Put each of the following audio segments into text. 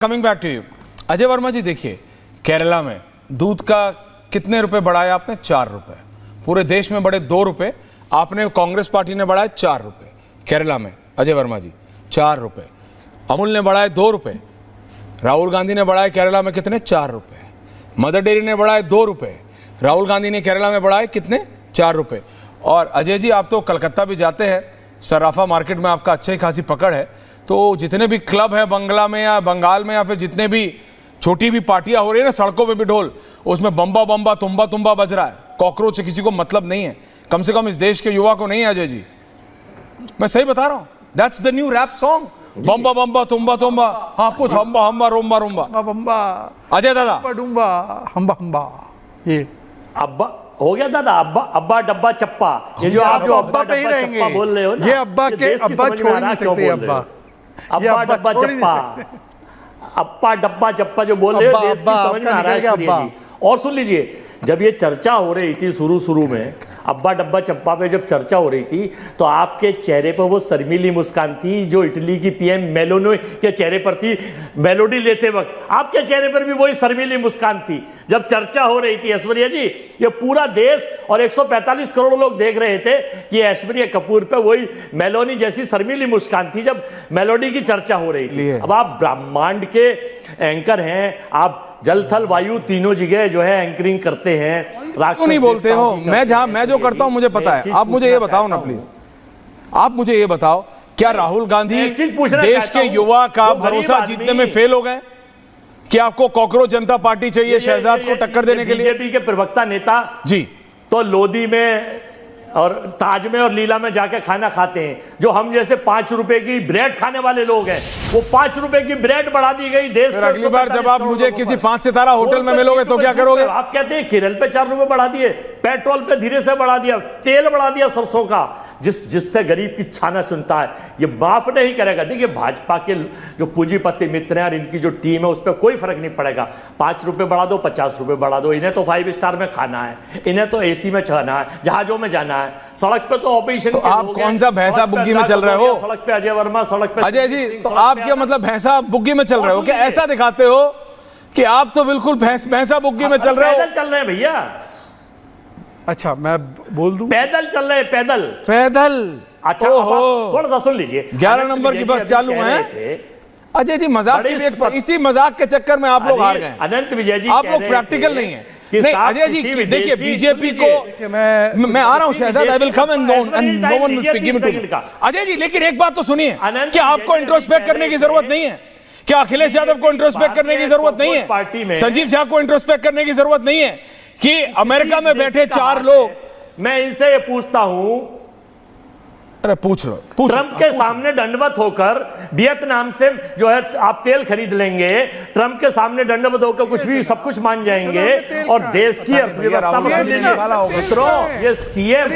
Coming back to you Ajay Verma ji, देखिए केरला में दूध का कितने रुपए बढ़ाया आपने? 4 रुपए। पूरे देश में बढ़े 2 रुपए, आपने कांग्रेस पार्टी ने बढ़ाए 4 रुपए केरला में। अजय वर्मा जी 4 रुपए। अमूल ने बढ़ाए 2 रुपए, राहुल गांधी ने बढ़ाए केरला में कितने? 4 रुपए। मदर डेयरी ने बढ़ाए 2 रुपए, राहुल गांधी ने केरला में बढ़ाए कितने? 4 रुपए। और अजय जी आप तो कलकत्ता भी जाते हैं, सराफा मार्केट में आपका अच्छी खासी पकड़ है, तो जितने भी क्लब है बंगला में या बंगाल में या फिर जितने भी छोटी भी पार्टियां हो रही है ना, सड़कों पे भी ढोल, उसमें बम्बा बम्बा तुम्बा तुम्बा बज रहा है। कॉकरोच से किसी को मतलब नहीं है, कम से कम इस देश के युवा को नहीं है अजय जी, मैं सही बता रहा हूँ। That's the new rap song, बम्बा बम्बा तुम्बा तुम्बा, हाँ कुछ हम्बा हम्बा रोम्बा रोम्बा बम्बा। अजय दादा डुम्बा हम्बा हम्बा, ये अब्बा हो गया दादा। अब्बा अब्बा डब्बा चप्पा, ये जो आप अब्बा पे ही रहेंगे बोल रहे हो ना, ये अब्बा के अब्बा छोड़ नहीं सकते। अब्बा अब्बा डब्बा चप्पा, अब्बा डब्बा चप्पा जो बोल रहे हो, देश की समझ में आ रहा है सूर्य जी। और सुन लीजिए, जब ये चर्चा हो रही थी शुरू में, अब्बा डब्बा चप्पा पे जब चर्चा हो रही थी, तो आपके चेहरे पर वो शर्मीली मुस्कान थी जो इटली की पीएम मेलोनी के चेहरे पर थी मेलोडी लेते वक्त। आपके चेहरे पर भी वही शर्मीली मुस्कान थी जब चर्चा हो रही थी। ऐश्वर्या जी, ये पूरा देश और 145 करोड़ लोग देख रहे थे कि ऐश्वर्या कपूर पे वही मेलोनी जैसी शर्मीली मुस्कान थी जब मेलोडी की चर्चा हो रही थी। अब आप ब्रह्मांड के एंकर हैं, आप जल थल वायु तीनों जगह जो है एंकरिंग करते हैं। क्यों नहीं बोलते हो? मैं जो करता हूं मुझे पता है। आप मुझे ये बताओ ना प्लीज, आप मुझे ये बताओ, क्या राहुल गांधी देश के युवा का भरोसा जीतने में फेल हो गए? कि आपको कॉकरोच जनता पार्टी चाहिए शहजाद को टक्कर देने के लिए? बीजेपी के प्रवक्ता नेता जी तो लोधी में और ताज में और लीला में जाके खाना खाते हैं। जो हम जैसे 5 रुपए की ब्रेड खाने वाले लोग हैं, वो 5 रुपए की ब्रेड बढ़ा दी गई देश में। अगली बार जब आप मुझे किसी 5 सितारा होटल में मिलोगे तो क्या करोगे? आप कहते हैं केरल पे 4 रुपए बढ़ा दिए, पेट्रोल पे धीरे से बढ़ा दिया, तेल बढ़ा दिया सरसों का, जिससे गरीब की छाना सुनता है। ये माफ नहीं करेगा। देखिए भाजपा के जो पूंजीपति मित्र हैं और इनकी जो टीम है, उस पर कोई फर्क नहीं पड़ेगा। 5 रुपए बढ़ा दो, 50 रुपए बढ़ा दो, इन्हें तो 5 स्टार में खाना है, इन्हें तो एसी में चढ़ना है, जहाजों में जाना है, सड़क पे तो ऑपरेशन। तो आप कौन सा भैंसा बुग्गी में चल रहे हो? सड़क पे अजय वर्मा, सड़क पे अजय जी, तो आप क्या मतलब भैंसा बुग्गी में चल रहे हो? क्या ऐसा दिखाते हो कि आप तो बिल्कुल भैंसा बुग्गी में चल रहे हो? पैदल चल रहे हैं भैया। अच्छा मैं बोल दूं, पैदल चल रहे हैं, पैदल पैदल। अच्छा थोड़ा सा सुन लीजिए। 11 नंबर की बस चालू है। अजय जी मजाक की एक, इसी मजाक के चक्कर में आप लोग हार गए। अनंत विजय जी, आप लोग प्रैक्टिकल नहीं है। नहीं अजय जी, देखिए बीजेपी को मैं आ रहा हूं Shahzad, I will come and no one will give me to. Ajay ji लेकिन एक बात तो सुनिए, क्या आपको इंट्रोस्पेक्ट करने की जरूरत नहीं है? क्या अखिलेश यादव को इंट्रोस्पेक्ट करने की जरूरत नहीं है? पार्टी में संजीव झा को इंट्रोस्पेक्ट करने की जरूरत नहीं है कि अमेरिका में बैठे 4 लोग? मैं इनसे ये पूछता हूं, अरे पूछ लो, ट्रंप के सामने दंडवत होकर वियतनाम से जो है आप तेल खरीद लेंगे, ट्रंप के सामने दंडवत होकर कुछ भी सब कुछ मान जाएंगे और देश की अर्थव्यवस्था में ये सीएम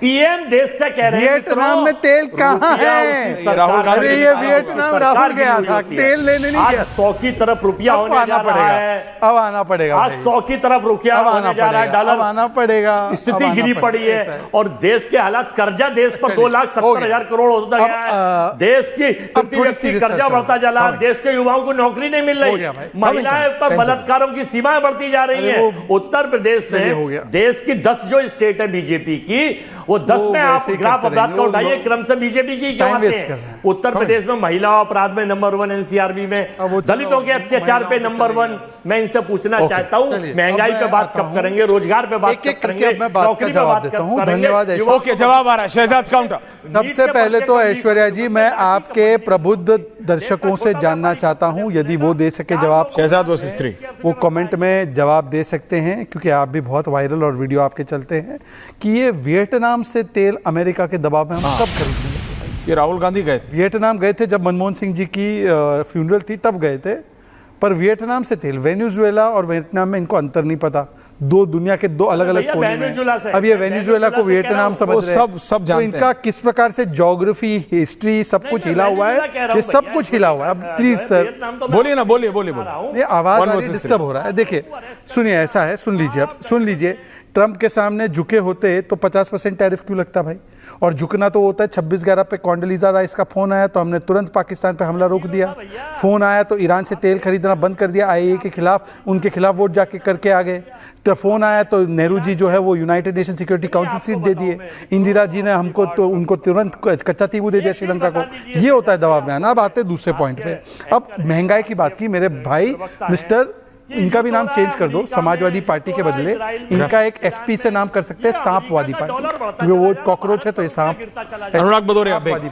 पीएम देश से कह रहे हैं वियतनाम में तेल कहाँ है? राहुल गांधी, ये वियतनाम राहुल गया था, तेल लेने नहीं गया। 100 की तरफ रुपया होने जा रहा है, अब आना पड़ेगा। आज 100 की तरफ रुपया होने जा रहा है, डॉलर आना पड़ेगा, स्थिति गिरी पड़ी है। और देश के हालात, कर्जा देश पर 2,70,000 करोड़ होता गया है। देश की कर्जा बढ़ता जा रहा है, देश के युवाओं को नौकरी नहीं मिल रही, महिलाएं पर बलात्कारों की सीमाएं बढ़ती जा रही हैं। उत्तर प्रदेश में देश की 10 जो स्टेट है बीजेपी की, वो 10 में आप ग्राफ अपराध का उठाइए, क्रम से बीजेपी की क्या बातें हैं। उत्तर प्रदेश में महिला अपराध में नंबर 1, एनसीआरबी में दलितों के अत्याचार पे नंबर 1। मैं इनसे पूछना चाहता हूं, महंगाई पे बात कब करेंगे, रोजगार पे बात कब करेंगे, नौकरी पे बात कब करेंगे? ओके, जवाब आ रहा है शहजाद काउंटर। सबसे पहले तो ऐश्वर्या जी, मैं आपके प्रबुद्ध दर्शकों से जानना चाहता हूं, यदि वो दे सके जवाब, शहजाद वर्सेस 3, वो कमेंट में जवाब दे सकते हैं, क्योंकि आप भी बहुत वायरल और वीडियो आपके चलते हैं, कि ये वियतनाम से तेल अमेरिका के दबाव में हम कब खरीदेंगे? ये राहुल गांधी गए थे, वियतनाम गए थे जब मनमोहन सिंह जी की फ्यूनरल थी, तब गए थे। पर वियतनाम से तेल, वेनेजुएला और वियतनाम में इनको अंतर नहीं पता, दो दुनिया के 2 अलग-अलग कोने में। अब ये वेनेजुएला को वियतनाम समझ रहे हैं, सब जानते हैं। तो इनका किस प्रकार से ज्योग्राफी, हिस्ट्री सब कुछ हिला हुआ है, ये सब कुछ हिला हुआ है। अब प्लीज सर बोलिए ना, बोलिए। ये आवाज डिस्टर्ब हो रहा है। देखिए सुनिए, ऐसा है, सुन लीजिए, अब सुन लीजिए। ट्रंप के सामने झुके होते तो 50% टैरिफ क्यों लगता भाई? और झुकना तो होता है 26/11 पे कॉन्डोलीजा राइस का फोन आया तो हमने तुरंत पाकिस्तान पे हमला रोक दिया। फोन आया तो ईरान से तेल खरीदना बंद कर दिया, आईएए के खिलाफ, उनके खिलाफ वोट जाके करके आ गए। तो फोन आया तो नेहरू जी जो है वो united nation security council seat दे दिए। इंदिरा जी ने हमको तो उनको तुरंत कच्चा तीबू दे दिया श्रीलंका को। ये होता है दबाव में आना। अब आते दूसरे पॉइंट पे, अब महंगाई की बात की मेरे भाई मिस्टर, इनका भी नाम चेंज कर दो, समाजवादी पार्टी के बदले इनका एक एसपी से नाम कर सकते हैं सांपवादी पार्टी, क्योंकि वो कॉकरोच है तो ये सांप। अनुराग भदौरिया।